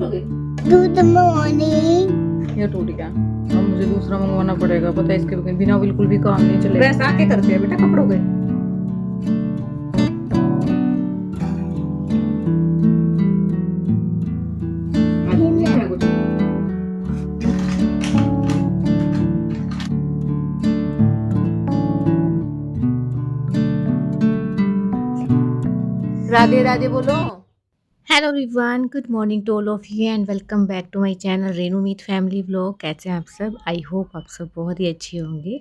Good morning. ये टूट गया, अब मुझे दूसरा मंगवाना पड़ेगा। पता है इसके बिना बिल्कुल भी काम नहीं चलेगा। प्रेस आके करते हैं बेटा कपड़ों के। राधे राधे बोलो। Hello everyone, good morning to all of you and welcome back to my channel Renu Meet family vlog. कैसे हैं आप सब? आई होप आप सब बहुत ही अच्छे होंगे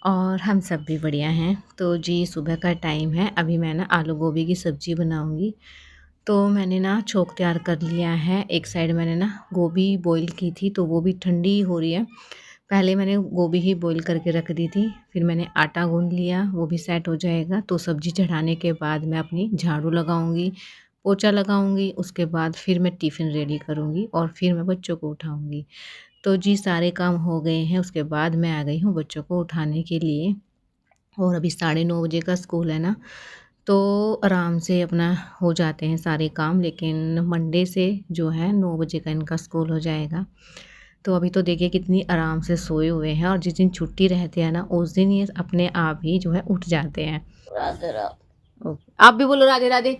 और हम सब भी बढ़िया हैं। तो जी सुबह का टाइम है, अभी मैं ना आलू गोभी की सब्ज़ी बनाऊंगी। तो मैंने ना छोंक तैयार कर लिया है। एक साइड मैंने ना गोभी बॉईल की थी तो वो भी ठंडी हो रही है। पहले मैंने गोभी ही बॉईल करके रख दी थी, फिर मैंने आटा गूंद लिया, वो भी सेट हो जाएगा। तो सब्ज़ी चढ़ाने के बाद मैं अपनी झाड़ू लगाऊंगी, पोछा लगाऊंगी, उसके बाद फिर मैं टिफ़िन रेडी करूंगी और फिर मैं बच्चों को उठाऊंगी। तो जी सारे काम हो गए हैं, उसके बाद मैं आ गई हूँ बच्चों को उठाने के लिए। और अभी 9:30 बजे का स्कूल है ना, तो आराम से अपना हो जाते हैं सारे काम। लेकिन मंडे से जो है 9 बजे का इनका स्कूल हो जाएगा। तो अभी तो देखिए कितनी आराम से सोए हुए हैं, और जिस दिन छुट्टी रहती है ना उस दिन ये अपने आप ही जो है उठ जाते हैं। राधे राधे। ओके, आप भी बोलो राधे राधे।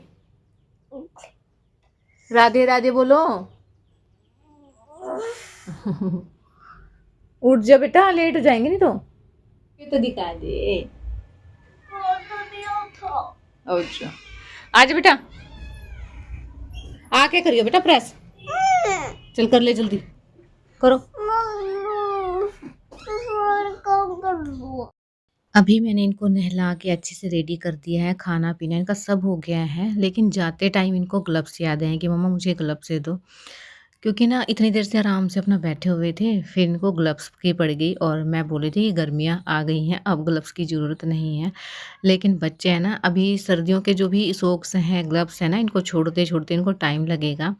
राधे राधे बोलो। उठ जा बेटा, लेट हो जाएंगे नहीं तो। ये तो दिखा दे। अच्छा आज बेटा आके करियो बेटा प्रेस। चल कर ले जल्दी करो। अभी मैंने इनको नहला के अच्छे से रेडी कर दिया है, खाना पीना इनका सब हो गया है। लेकिन जाते टाइम इनको ग्लव्स याद आए कि मम्मा मुझे ग्लव्स दे दो, क्योंकि ना इतनी देर से आराम से अपना बैठे हुए थे, फिर इनको ग्लव्स की पड़ गई। और मैं बोली थी कि गर्मियाँ आ गई हैं, अब ग्लव्स की ज़रूरत नहीं है। लेकिन बच्चे हैं ना, अभी सर्दियों के जो भी सॉक्स हैं, ग्लव्स हैं ना, इनको छोड़ते छोड़ते इनको टाइम लगेगा।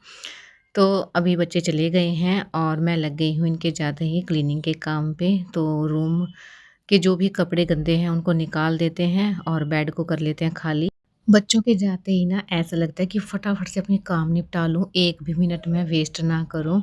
तो अभी बच्चे चले गए हैं और मैं लग गई हूँ इनके जाते ही क्लीनिंग के काम पे। तो रूम के जो भी कपड़े गंदे हैं उनको निकाल देते हैं और बेड को कर लेते हैं खाली। बच्चों के जाते ही ना ऐसा लगता है कि फटाफट से अपने काम निपटा लूँ, एक भी मिनट में वेस्ट ना करूँ।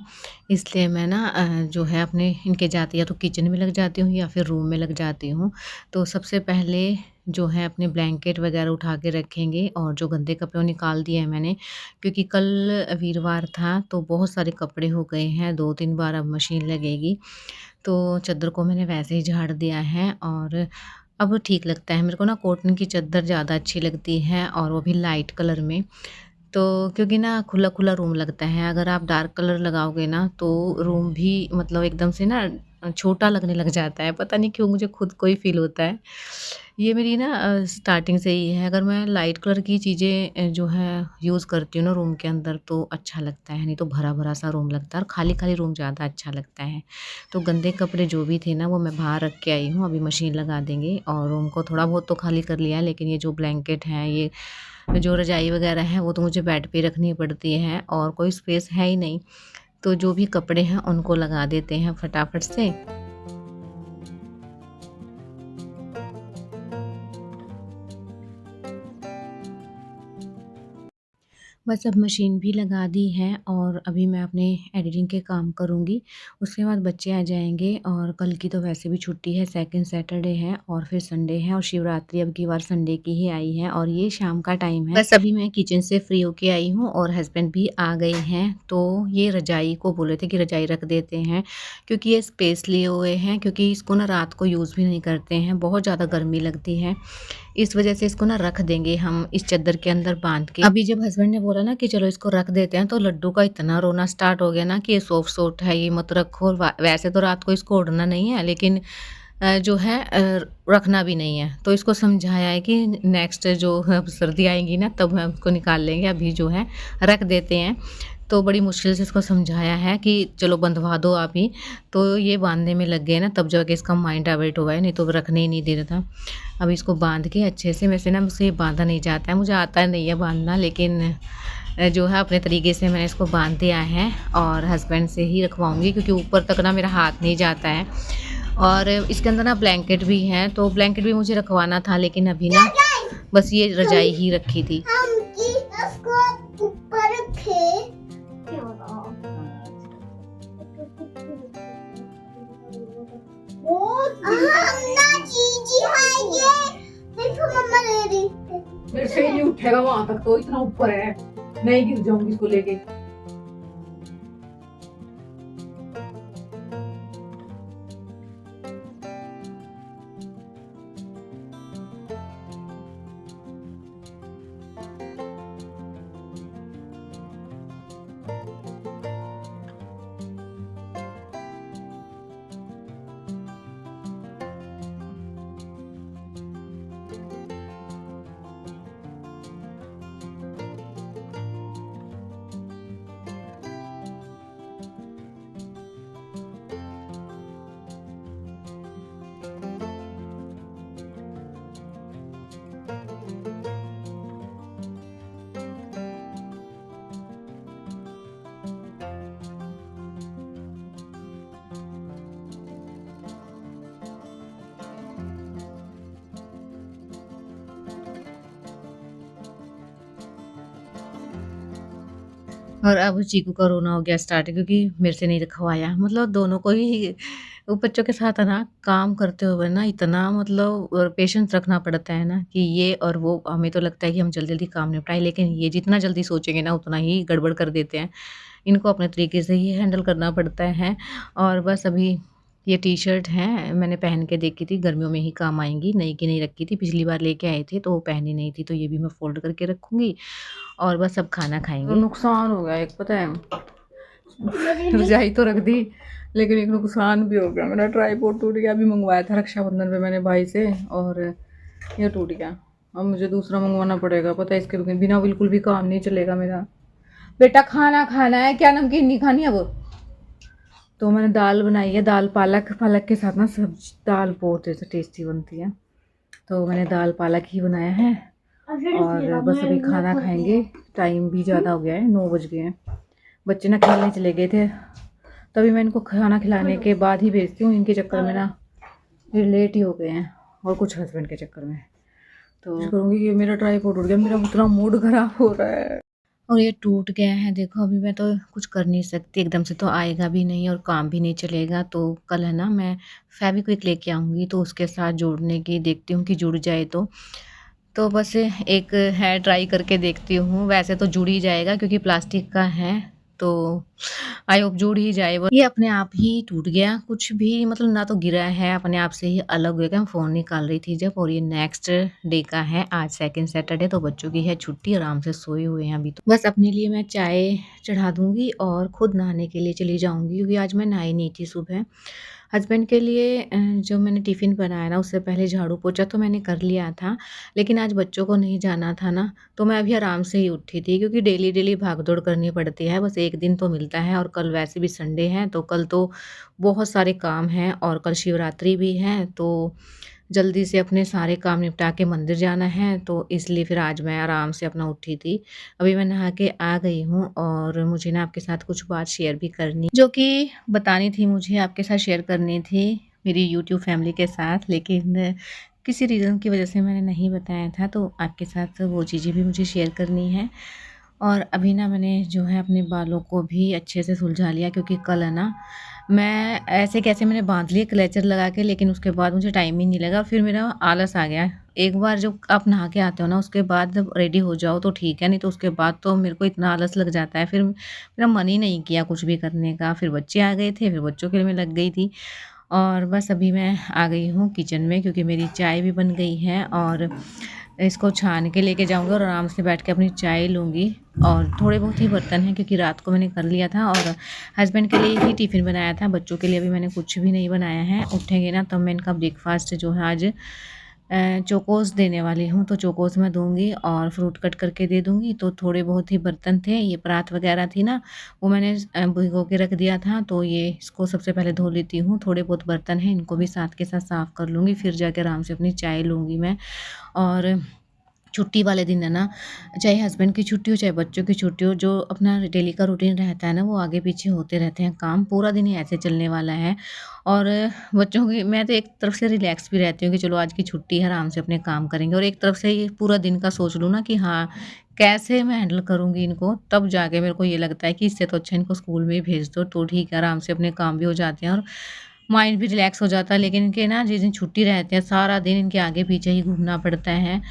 इसलिए मैं ना जो है अपने इनके जाते या तो किचन में लग जाती हूँ या फिर रूम में लग जाती हूँ। तो सबसे पहले जो है अपने ब्लैंकेट वगैरह उठा के रखेंगे, और जो गंदे कपड़े वो निकाल दिए हैं मैंने, क्योंकि कल वीरवार था तो बहुत सारे कपड़े हो गए हैं। 2-3 बार अब मशीन लगेगी। तो चादर को मैंने वैसे ही झाड़ दिया है और अब ठीक लगता है मेरे को ना। कॉटन की चादर ज़्यादा अच्छी लगती है और वो भी लाइट कलर में। तो क्योंकि ना खुला खुला रूम लगता है, अगर आप डार्क कलर लगाओगे ना तो रूम भी मतलब एकदम से ना छोटा लगने लग जाता है। पता नहीं क्यों मुझे खुद को ही फील होता है। ये मेरी ना स्टार्टिंग से ही है। अगर मैं लाइट कलर की चीज़ें जो है यूज़ करती हूँ ना रूम के अंदर तो अच्छा लगता है, नहीं तो भरा भरा सा रूम लगता है और खाली खाली रूम ज़्यादा अच्छा लगता है। तो गंदे कपड़े जो भी थे ना वो मैं बाहर रख के आई हूँ, अभी मशीन लगा देंगे। और रूम को थोड़ा बहुत तो खाली कर लिया है, लेकिन ये जो ब्लैंकेट हैं, ये जो रजाई वगैरह है वो तो मुझे बेड पे रखनी पड़ती है और कोई स्पेस है ही नहीं। तो जो भी कपड़े हैं उनको लगा देते हैं फटाफट से। बस अब मशीन भी लगा दी है और अभी मैं अपने एडिटिंग के काम करूँगी। उसके बाद बच्चे आ जाएंगे और कल की तो वैसे भी छुट्टी है, सेकंड सैटरडे है और फिर संडे है, और शिवरात्रि अब की बार संडे की ही आई है और ये शाम का टाइम है। बस अभी मैं किचन से फ्री होके आई हूँ और हस्बैंड भी आ गए हैं। तो ये रजाई को बोले थे कि रजाई रख देते हैं, क्योंकि ये स्पेस लिए हुए हैं, क्योंकि इसको ना रात को यूज़ भी नहीं करते हैं, बहुत ज़्यादा गर्मी लगती है। इस वजह से इसको ना रख देंगे हम इस चादर के अंदर बांध के। अभी जब हस्बैंड ने बोला ना कि चलो इसको रख देते हैं, तो लड्डू का इतना रोना स्टार्ट हो गया ना कि ये सॉफ्ट सॉफ्ट है, ये मत रखो। वैसे तो रात को इसको ओढ़ना नहीं है, लेकिन जो है रखना भी नहीं है। तो इसको समझाया है कि नेक्स्ट जो अब सर्दी आएगी ना तब हम उसको निकाल लेंगे, अभी जो है रख देते हैं। तो बड़ी मुश्किल से इसको समझाया है कि चलो बंधवा दो आप ही। तो ये बांधने में लग गए ना, तब जाके इसका माइंड डाइवर्ट हुआ है, नहीं तो रखने ही नहीं दे रहा था। अब इसको बांध के अच्छे से, वैसे ना मुझसे बांधा नहीं जाता है, मुझे आता नहीं है बांधना, लेकिन जो है अपने तरीके से मैंने इसको बांध दिया है और हस्बैंड से ही रखवाऊँगी, क्योंकि ऊपर तक ना मेरा हाथ नहीं जाता है। और इसके अंदर ना ब्लैंकेट भी है, तो ब्लैंकेट भी मुझे रखवाना था, लेकिन अभी ना बस ये रजाई ही रखी थी। ना चीजी खाएंगे। देखो मम्मा ले रही है। मेरे से ही नहीं उठेगा, वहां तक तो इतना ऊपर है, नहीं गिर जाऊंगी इसको लेके। और अब चीकू का रोना हो गया स्टार्ट, क्योंकि मेरे से नहीं रखवाया। मतलब दोनों को ही वो बच्चों के साथ है ना, काम करते हुए ना इतना मतलब पेशेंस रखना पड़ता है ना कि ये और वो, हमें तो लगता है कि हम जल्दी-जल्दी काम निपटाएँ, लेकिन ये जितना जल्दी सोचेंगे ना उतना ही गड़बड़ कर देते हैं। इनको अपने तरीके से ही हैंडल करना पड़ता है। और बस अभी ये टी-शर्ट है, मैंने पहन के देखी थी, गर्मियों में ही काम आएँगी, नई की नई रखी थी, पिछली बार लेके आए थे तो वो पहनी नहीं थी, तो ये भी मैं फ़ोल्ड करके रखूँगी और बस अब खाना तो खाएँगे। नुकसान हो गया एक, पता है, रजाई तो रख दी लेकिन एक नुकसान भी हो गया। मेरा ट्राइपॉड टूट गया, अभी मंगवाया था रक्षाबंधन पे मैंने भाई से, और ये टूट गया। अब मुझे दूसरा मंगवाना पड़ेगा, पता है, इसके बिना बिल्कुल भी काम नहीं चलेगा मेरा। बेटा खाना खाना है क्या, नमकीन नहीं खानी है वो? तो मैंने दाल बनाई है, दाल पालक, पालक के साथ ना सब्जी, दाल बहुत ऐसे टेस्टी बनती है, तो मैंने दाल पालक ही बनाया है। और बस अभी खाना खाएंगे, टाइम भी ज़्यादा हो गया है, 9 बज गए हैं। बच्चे ना खेलने चले गए थे, तभी मैं इनको खाना खिलाने के बाद ही भेजती हूँ। इनके चक्कर में ना फिर लेट ही हो गए हैं, और कुछ हस्बैंड के चक्कर में। तो कोशिश करूँगी कि मेरा ट्राइपॉड उड़ गया, मेरा उतना मूड खराब हो रहा है। और ये टूट गया है, देखो अभी मैं तो कुछ कर नहीं सकती, एकदम से तो आएगा भी नहीं और काम भी नहीं चलेगा। तो कल है ना, मैं फेविक्विक लेके आऊँगी, तो उसके साथ जोड़ने की देखती हूँ कि जुड़ जाए तो बस एक है, ट्राई करके देखती हूँ। वैसे तो जुड़ ही जाएगा क्योंकि प्लास्टिक का है, तो आई होप जुड़ ही जाए। वो ये अपने आप ही टूट गया, कुछ भी मतलब ना तो गिरा है, अपने आप से ही अलग हो गया। मैं फ़ोन निकाल रही थी जब, और ये नेक्स्ट डे का है, आज सेकंड सैटरडे, तो बच्चों की है छुट्टी, आराम से सोए हुए हैं अभी। तो बस अपने लिए मैं चाय चढ़ा दूँगी और खुद नहाने के लिए चली जाऊँगी, क्योंकि आज मैं नहाई नहीं थी सुबह। हस्बैंड के लिए जो मैंने टिफ़िन बनाया ना, उससे पहले झाड़ू पोछा तो मैंने कर लिया था, लेकिन आज बच्चों को नहीं जाना था ना, तो मैं अभी आराम से ही उठी थी, क्योंकि डेली भाग-दौड़ करनी पड़ती है। बस 1 दिन तो मिलता है, और कल वैसे भी संडे है, तो कल तो बहुत सारे काम हैं, और कल शिवरात्रि भी है, तो जल्दी से अपने सारे काम निपटा के मंदिर जाना है, तो इसलिए फिर आज मैं आराम से अपना उठी थी। अभी मैं नहा के आ गई हूँ, और मुझे ना आपके साथ कुछ बात शेयर भी करनी, जो कि बतानी थी मुझे, आपके साथ शेयर करनी थी मेरी यूट्यूब फैमिली के साथ, लेकिन किसी रीज़न की वजह से मैंने नहीं बताया था, तो आपके साथ वो चीज़ें भी मुझे शेयर करनी है। और अभी ना मैंने जो है अपने बालों को भी अच्छे से सुलझा लिया, क्योंकि कल है ना, मैं ऐसे कैसे मैंने बांध लिए क्लेचर लगा के, लेकिन उसके बाद मुझे टाइम ही नहीं लगा, फिर मेरा आलस आ गया। एक बार जब आप नहा के आते हो ना, उसके बाद जब रेडी हो जाओ तो ठीक है, नहीं तो उसके बाद तो मेरे को इतना आलस लग जाता है, फिर मेरा मन ही नहीं किया कुछ भी करने का। फिर बच्चे आ गए थे, फिर बच्चों के लिए मैं लग गई थी, और बस अभी मैं आ गई हूँ किचन में, क्योंकि मेरी चाय भी बन गई है, और इसको छान के लेके जाऊँगी और आराम से बैठ के अपनी चाय लूँगी। और थोड़े बहुत ही बर्तन हैं, क्योंकि रात को मैंने कर लिया था, और हस्बैंड के लिए ही टिफ़िन बनाया था, बच्चों के लिए अभी मैंने कुछ भी नहीं बनाया है। उठेंगे ना तब मैं इनका ब्रेकफ़ास्ट जो है आज चोकोस देने वाली हूँ, तो चोकोस मैं दूँगी और फ्रूट कट करके दे दूँगी। तो थोड़े बहुत ही बर्तन थे, ये परात वगैरह थी ना, वो मैंने भिगो के रख दिया था, तो ये इसको सबसे पहले धो लेती हूँ। थोड़े बहुत बर्तन हैं, इनको भी साथ के साथ साफ़ कर लूँगी, फिर जाके आराम से अपनी चाय लूँगी मैं। और छुट्टी वाले दिन है ना, चाहे हस्बैंड की छुट्टी हो, चाहे बच्चों की छुट्टी हो, जो अपना डेली का रूटीन रहता है ना, वो आगे पीछे होते रहते हैं काम, पूरा दिन ही ऐसे चलने वाला है। और बच्चों की, मैं तो एक तरफ से रिलैक्स भी रहती हूँ कि चलो आज की छुट्टी है, आराम से अपने काम करेंगे, और एक तरफ से ये पूरा दिन का सोच लूँ ना कि हाँ, कैसे मैं हैंडल करूँगी इनको, तब जाके मेरे को ये लगता है कि इससे तो अच्छा इनको स्कूल में ही भेज दो, तो ठीक है, आराम से अपने काम भी हो जाते हैं, और माइंड भी रिलैक्स हो जाता है। लेकिन इनके ना जिस दिन छुट्टी रहती है सारा दिन इनके आगे पीछे ही घूमना पड़ता है।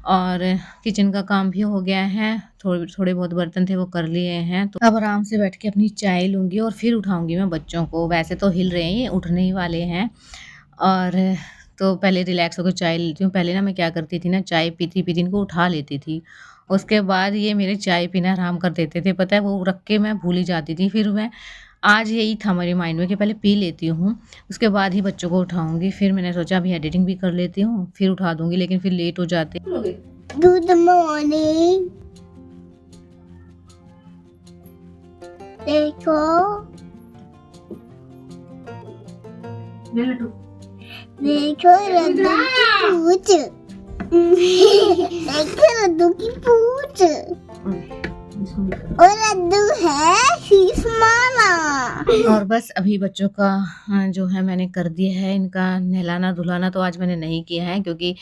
और किचन का काम भी हो गया है, थोड़े थोड़े बहुत बर्तन थे वो कर लिए हैं। तो अब आराम से बैठ के अपनी चाय लूँगी और फिर उठाऊँगी मैं बच्चों को। वैसे तो हिल रहे हैं, ये उठने ही वाले हैं। और तो पहले रिलैक्स होकर चाय लेती हूँ। पहले ना मैं क्या करती थी ना, चाय पीती-पीती इनको उठा लेती थी। उसके बाद ये मेरे चाय पीना आराम कर देते थे। पता है वो रख के मैं भूल ही जाती थी। फिर मैं आज यही था मेरे माइंड में कि पहले पी लेती हूँ, उसके बाद ही बच्चों को उठाऊँगी। फिर मैंने सोचा अभी एडिटिंग भी कर लेती हूँ, फिर उठा दूँगी, लेकिन फिर लेट हो जाते। Good morning. देखो देखो रद्दू की पूछ। देखो रद्दू की पूछ। और रद्दू है शीश माला। और बस अभी बच्चों का जो है मैंने कर दिया है। इनका नहलाना धुलाना तो आज मैंने नहीं किया है, क्योंकि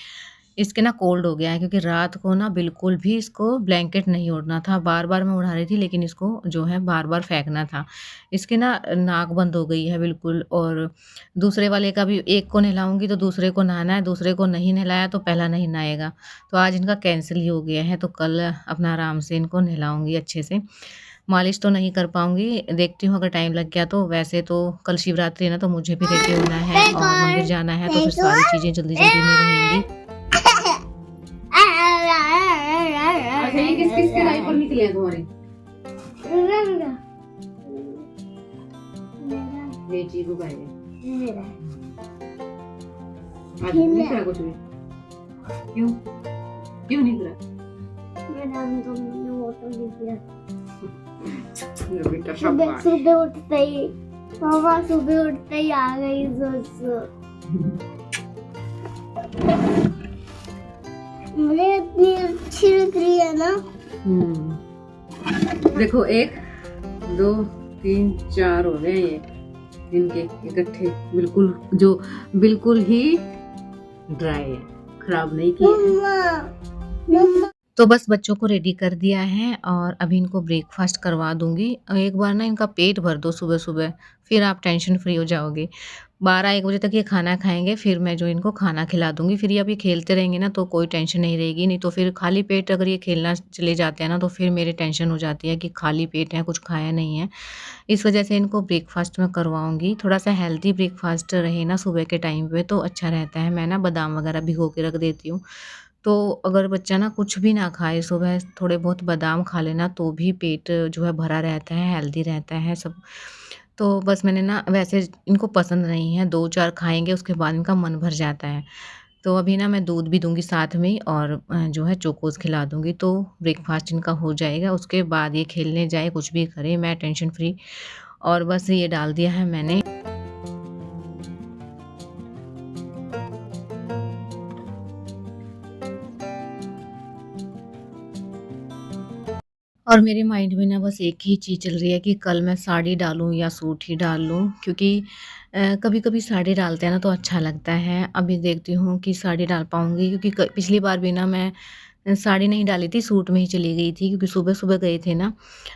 इसके ना कोल्ड हो गया है। क्योंकि रात को ना बिल्कुल भी इसको ब्लैंकेट नहीं ओढ़ना था। बार-बार मैं उड़ा रही थी, लेकिन इसको जो है बार-बार फेंकना था। इसके ना नाक बंद हो गई है बिल्कुल। और दूसरे वाले का भी, एक को नहलाऊँगी तो दूसरे को नहाना है, दूसरे को नहीं नहलाया तो पहला नहीं नहाएगा। तो आज इनका कैंसल ही हो गया है, तो कल अपना आराम से इनको नहलाऊँगी अच्छे से। मालिश तो नहीं कर पाऊँगी, देखती हूँ अगर टाइम लग गया तो। वैसे तो कल शिवरात्रि है ना, तो मुझे भी रेडी होना है और मंदिर जाना है, तो फिर सारी चीज़ें जल्दी-जल्दी में रहेंगी। अच्छा, ये किस-किस के डायपर निकले हैं तुम्हारे? ये चीकू का है। आज नहीं निकला कुछ भी? क्यों? क्यों निकला? बेटा शाबाश। सुबह उठते ही मामा सुबह उठते ही आ गई मुझे इतनी अच्छी लग रही है ना। देखो 1 2 3 4 हो गए ये इनके इकट्ठे, बिल्कुल जो बिल्कुल ही ड्राई है, खराब नहीं किए। तो बस बच्चों को रेडी कर दिया है और अभी इनको ब्रेकफास्ट करवा दूंगी। एक बार ना इनका पेट भर दो सुबह-सुबह, फिर आप टेंशन फ्री हो जाओगे। 12-1 बजे तक ये खाना खाएँगे, फिर मैं जो इनको खाना खिला दूँगी। फिर ये अभी खेलते रहेंगे ना, तो कोई टेंशन नहीं रहेगी। नहीं तो फिर खाली पेट अगर ये खेलना चले जाते हैं ना, तो फिर मेरे टेंशन हो जाती है कि खाली पेट है, कुछ खाया नहीं है। इस वजह से इनको ब्रेकफास्ट मैं करवाऊँगी। थोड़ा-सा हेल्दी ब्रेकफास्ट रहे ना सुबह के टाइम पे, तो अच्छा रहता है। मैं ना बादाम वगैरह भिगो के रख देती हूँ। तो अगर बच्चा ना कुछ भी ना खाए, सुबह थोड़े बहुत बादाम खा लेना, तो भी पेट जो है भरा रहता है, हेल्दी रहता है सब। तो बस मैंने ना, वैसे इनको पसंद नहीं है, 2-4 खाएँगे उसके बाद इनका मन भर जाता है। तो अभी ना मैं दूध भी दूँगी साथ में, और जो है चोकोज़ खिला दूँगी, तो ब्रेकफ़ास्ट इनका हो जाएगा। उसके बाद ये खेलने जाए, कुछ भी करे, मैं टेंशन फ्री। और बस ये डाल दिया है मैंने। और मेरे माइंड में ना बस एक ही चीज़ चल रही है कि कल मैं साड़ी डालूँ या सूट ही डाल लूँ, क्योंकि कभी-कभी साड़ी डालते हैं ना तो अच्छा लगता है। अभी देखती हूँ कि साड़ी डाल पाऊँगी, क्योंकि पिछली बार भी ना मैं साड़ी नहीं डाली थी, सूट में ही चली गई थी, क्योंकि सुबह-सुबह गए थे ना।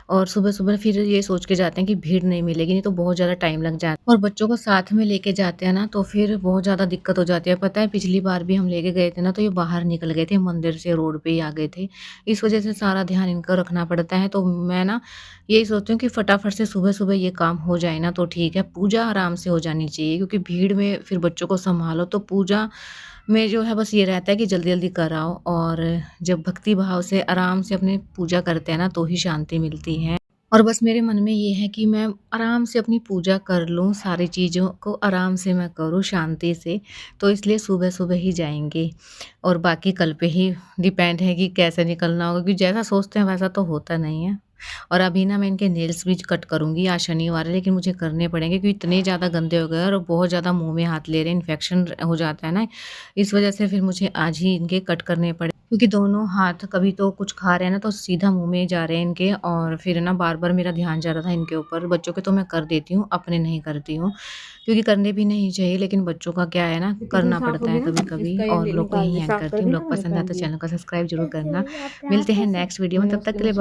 और सुबह-सुबह फिर ये सोच के जाते हैं कि भीड़ नहीं मिलेगी, नहीं तो बहुत ज़्यादा टाइम लग जाता है। और बच्चों को साथ में लेके जाते हैं ना, तो फिर बहुत ज़्यादा दिक्कत हो जाती है। पता है पिछली बार भी हम लेके गए थे ना, तो ये बाहर निकल गए थे, मंदिर से रोड पे ही आ गए थे। इस वजह से सारा ध्यान इनका रखना पड़ता है। तो मैं ना यही सोचती हूँ कि फटाफट से सुबह-सुबह ये काम हो जाए ना तो ठीक है। पूजा आराम से हो जानी चाहिए, क्योंकि भीड़ में फिर बच्चों को सँभालो, तो पूजा में जो है बस ये रहता है कि जल्दी-जल्दी कर आओ। और जब भक्ति भाव से आराम से अपनी पूजा करते हैं ना, तो ही शांति मिलती है। और बस मेरे मन में ये है कि मैं आराम से अपनी पूजा कर लूँ, सारी चीज़ों को आराम से मैं करूँ शांति से। तो इसलिए सुबह-सुबह ही जाएँगे, और बाकी कल पे ही डिपेंड है कि कैसे निकलना होगा, क्योंकि जैसा सोचते हैं वैसा तो होता नहीं है। और अभी ना मैं इनके नेल्स भी कट करूँगी, आज शनिवार है, लेकिन मुझे करने पड़ेंगे, क्योंकि इतने ज़्यादा गंदे हो गए हैं और बहुत ज़्यादा मुँह में हाथ ले रहे हैं, इन्फेक्शन हो जाता है ना, इस वजह से फिर मुझे आज ही इनके कट करने पड़े। क्योंकि दोनों हाथ कभी तो कुछ खा रहे हैं ना, तो सीधा मुँह में जा रहे हैं इनके, और फिर ना बार-बार मेरा ध्यान जा रहा था इनके ऊपर। बच्चों के तो मैं कर देती हूँ, अपने नहीं करती हूँ, क्योंकि करने भी नहीं चाहिए, लेकिन बच्चों का क्या है ना, करना पड़ता है कभी-कभी। और लोग को यही हैंग करती हूँ। लोग पसंद आए तो चैनल को सब्सक्राइब ज़रूर करना। मिलते हैं नेक्स्ट वीडियो में, तब तक के लिए